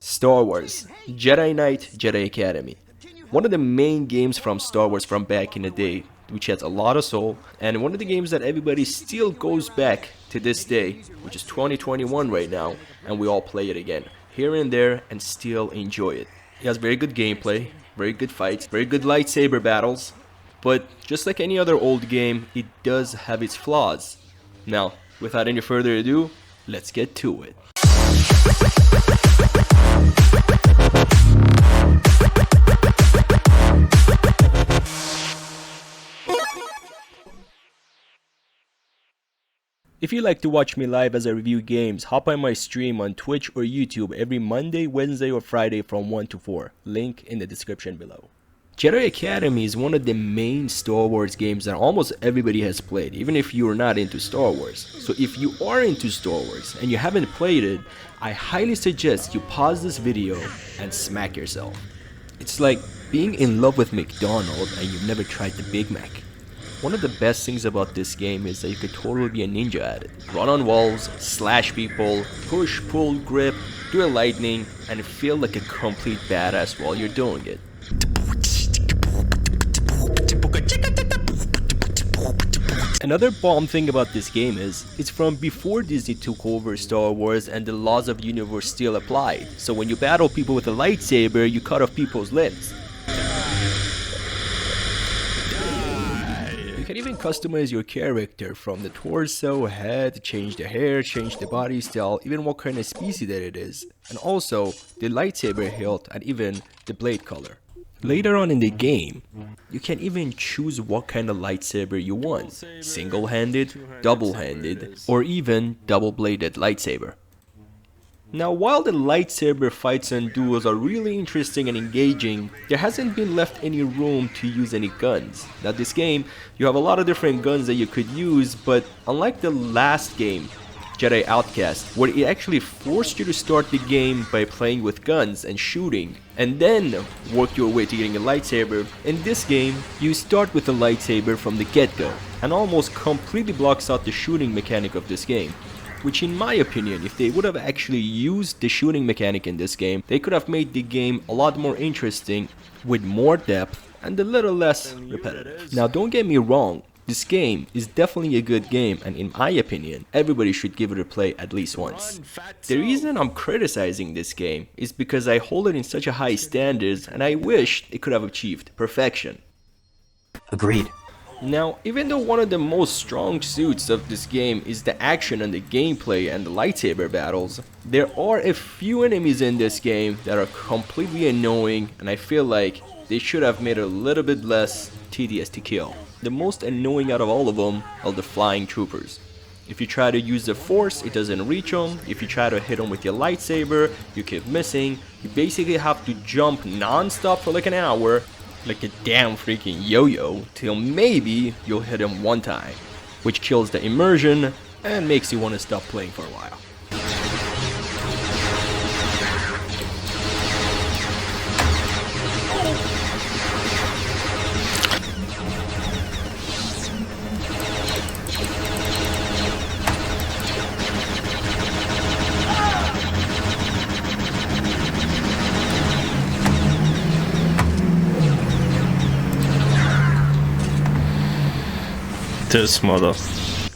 Star Wars, Jedi Knight, Jedi Academy. One of the main games from Star Wars from back in the day, which has a lot of soul, and one of the games that everybody still goes back to this day, which is 2021 right now, and we all play it again, here and there, and still enjoy it. It has very good gameplay, very good fights, very good lightsaber battles, but just like any other old game, it does have its flaws. Now, without any further ado, let's get to it. If you like to watch me live as I review games, hop on my stream on Twitch or YouTube every Monday, Wednesday, or Friday from 1 to 4. Link in the description below. Jedi Academy is one of the main Star Wars games that almost everybody has played, even if you're not into Star Wars. So if you are into Star Wars and you haven't played it, I highly suggest you pause this video and smack yourself. It's like being in love with McDonald's and you've never tried the Big Mac. One of the best things about this game is that you could totally be a ninja at it. Run on walls, slash people, push, pull, grip, do a lightning, and feel like a complete badass while you're doing it. Another bomb thing about this game is, it's from before Disney took over Star Wars and the laws of the universe still applied. So when you battle people with a lightsaber, you cut off people's limbs. You can even customize your character from the torso, head, change the hair, change the body style, even what kind of species that it is, and also the lightsaber hilt and even the blade color. Later on in the game, you can even choose what kind of lightsaber you want, single-handed, double-handed, or even double-bladed lightsaber. Now, while the lightsaber fights and duels are really interesting and engaging, there hasn't been left any room to use any guns. Now this game, you have a lot of different guns that you could use, but unlike the last game, Jedi Outcast, where it actually forced you to start the game by playing with guns and shooting, and then work your way to getting a lightsaber, in this game, you start with a lightsaber from the get-go, and almost completely blocks out the shooting mechanic of this game. Which in my opinion, if they would have actually used the shooting mechanic in this game, they could have made the game a lot more interesting, with more depth, and a little less repetitive. Now don't get me wrong, this game is definitely a good game, and in my opinion, everybody should give it a play at least once. The reason I'm criticizing this game is because I hold it in such a high standards, and I wish it could have achieved perfection. Agreed. Now, even though one of the most strong suits of this game is the action and the gameplay and the lightsaber battles, there are a few enemies in this game that are completely annoying, and I feel like they should have made it a little bit less tedious to kill. The most annoying out of all of them are the flying troopers. If you try to use the force, it doesn't reach them. If you try to hit them with your lightsaber, you keep missing. You basically have to jump non-stop for like an hour, like a damn freaking yo-yo, till maybe you'll hit him one time, which kills the immersion and makes you want to stop playing for a while. This mother.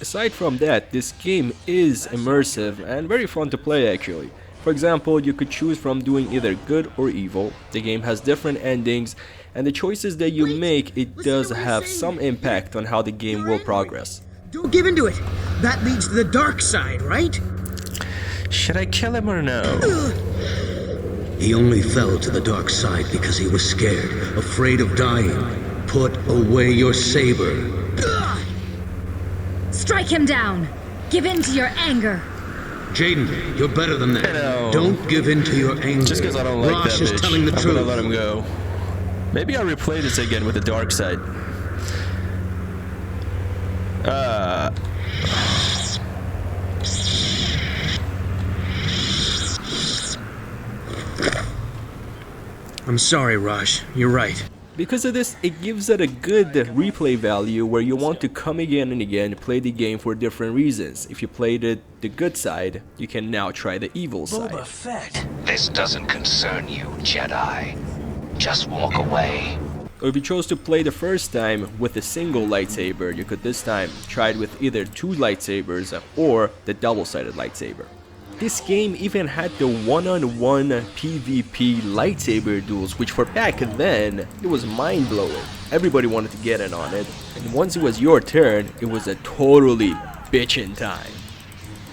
Aside from that, this game is immersive and very fun to play actually. For example, you could choose from doing either good or evil. The game has different endings, and the choices that you make, it does have some impact on how the game will progress. Don't give into it. That leads to the dark side, right? Should I kill him or no? He only fell to the dark side because he was scared, afraid of dying. Put away your saber. Strike him down! Give in to your anger! Jaden, you're better than that. Hello. Don't give in to your anger. Just because I don't like Rosh that is bitch, telling the I'm truth. gonna let him go. Maybe I'll replay this again with the dark side. I'm sorry, Rosh. You're right. Because of this, it gives it a good replay value where you want to come again and again, play the game for different reasons. If you played it the good side, you can now try the evil side. This doesn't concern you, Jedi. Just walk away. Or if you chose to play the first time with a single lightsaber, you could this time try it with either two lightsabers or the double-sided lightsaber. This game even had the one-on-one PvP lightsaber duels, which for back then, it was mind-blowing. Everybody wanted to get in on it, and once it was your turn, it was a totally bitchin' time.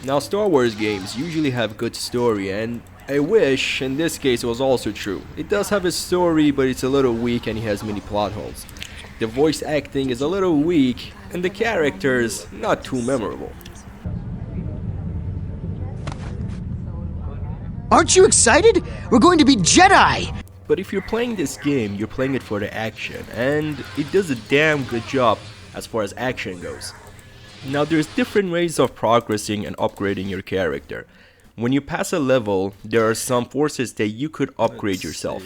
Now, Star Wars games usually have good story, and I wish in this case it was also true. It does have a story, but it's a little weak and it has many plot holes. The voice acting is a little weak, and the characters not too memorable. Aren't you excited? We're going to be Jedi! But if you're playing this game, you're playing it for the action, and it does a damn good job as far as action goes. Now there's different ways of progressing and upgrading your character. When you pass a level, there are some forces that you could upgrade yourself,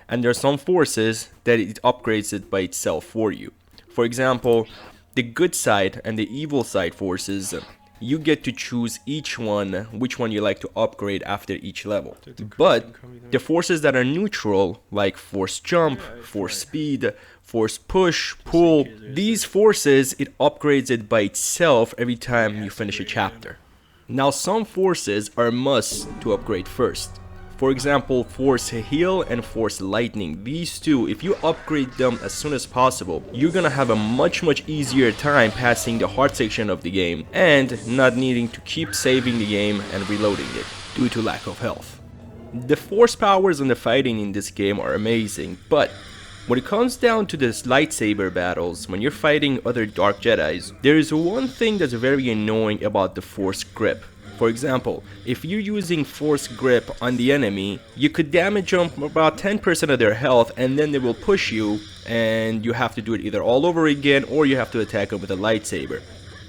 and there are some forces that it upgrades it by itself for you. For example, the good side and the evil side forces, you get to choose which one you like to upgrade after each level. But the forces that are neutral, like force jump, force speed, force push, pull, these forces, it upgrades it by itself every time you finish a chapter. Now some forces are must to upgrade first. For example, force heal and force lightning. These two, if you upgrade them as soon as possible, you're gonna have a much easier time passing the hard section of the game and not needing to keep saving the game and reloading it due to lack of health. The force powers and the fighting in this game are amazing, but when it comes down to this lightsaber battles, when you're fighting other Dark Jedis, there is one thing that's very annoying about the force grip. For example, if you're using force grip on the enemy, you could damage them about 10% of their health and then they will push you and you have to do it either all over again or you have to attack them with a lightsaber.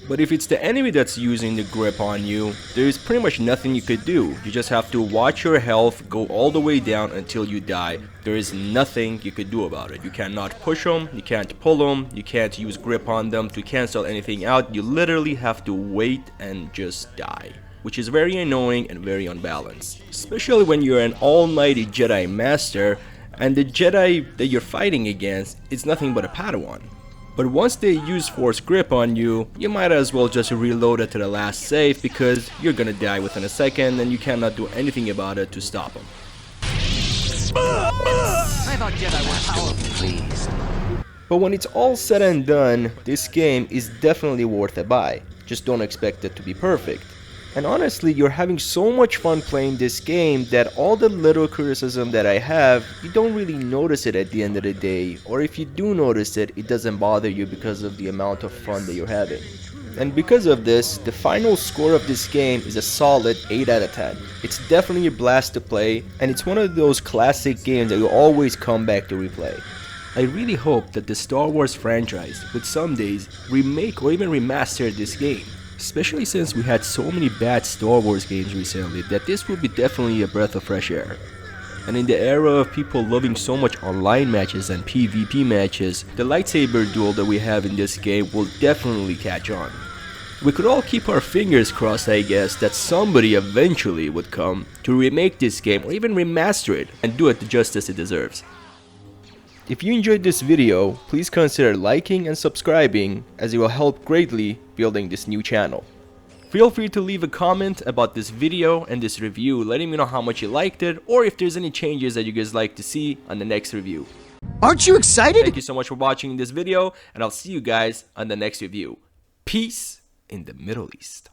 But if it's the enemy that's using the grip on you, there's pretty much nothing you could do. You just have to watch your health go all the way down until you die. There is nothing you could do about it. You cannot push them, you can't pull them, you can't use grip on them to cancel anything out. You literally have to wait and just die, which is very annoying and very unbalanced. Especially when you're an almighty Jedi Master and the Jedi that you're fighting against is nothing but a Padawan. But once they use force grip on you, you might as well just reload it to the last save because you're gonna die within a second and you cannot do anything about it to stop them. I thought Jedi were powerful, please. But when it's all said and done, this game is definitely worth a buy. Just don't expect it to be perfect. And honestly, you're having so much fun playing this game that all the little criticism that I have, you don't really notice it at the end of the day, or if you do notice it, it doesn't bother you because of the amount of fun that you're having. And because of this, the final score of this game is a solid 8 out of 10. It's definitely a blast to play, and it's one of those classic games that you always come back to replay. I really hope that the Star Wars franchise would some days remake or even remaster this game. Especially since we had so many bad Star Wars games recently, that this would be definitely a breath of fresh air. And in the era of people loving so much online matches and PvP matches, the lightsaber duel that we have in this game will definitely catch on. We could all keep our fingers crossed, I guess, that somebody eventually would come to remake this game or even remaster it and do it the justice it deserves. If you enjoyed this video, please consider liking and subscribing as it will help greatly building this new channel. Feel free to leave a comment about this video and this review, letting me know how much you liked it or if there's any changes that you guys like to see on the next review. Aren't you excited? Thank you so much for watching this video and I'll see you guys on the next review. Peace in the Middle East.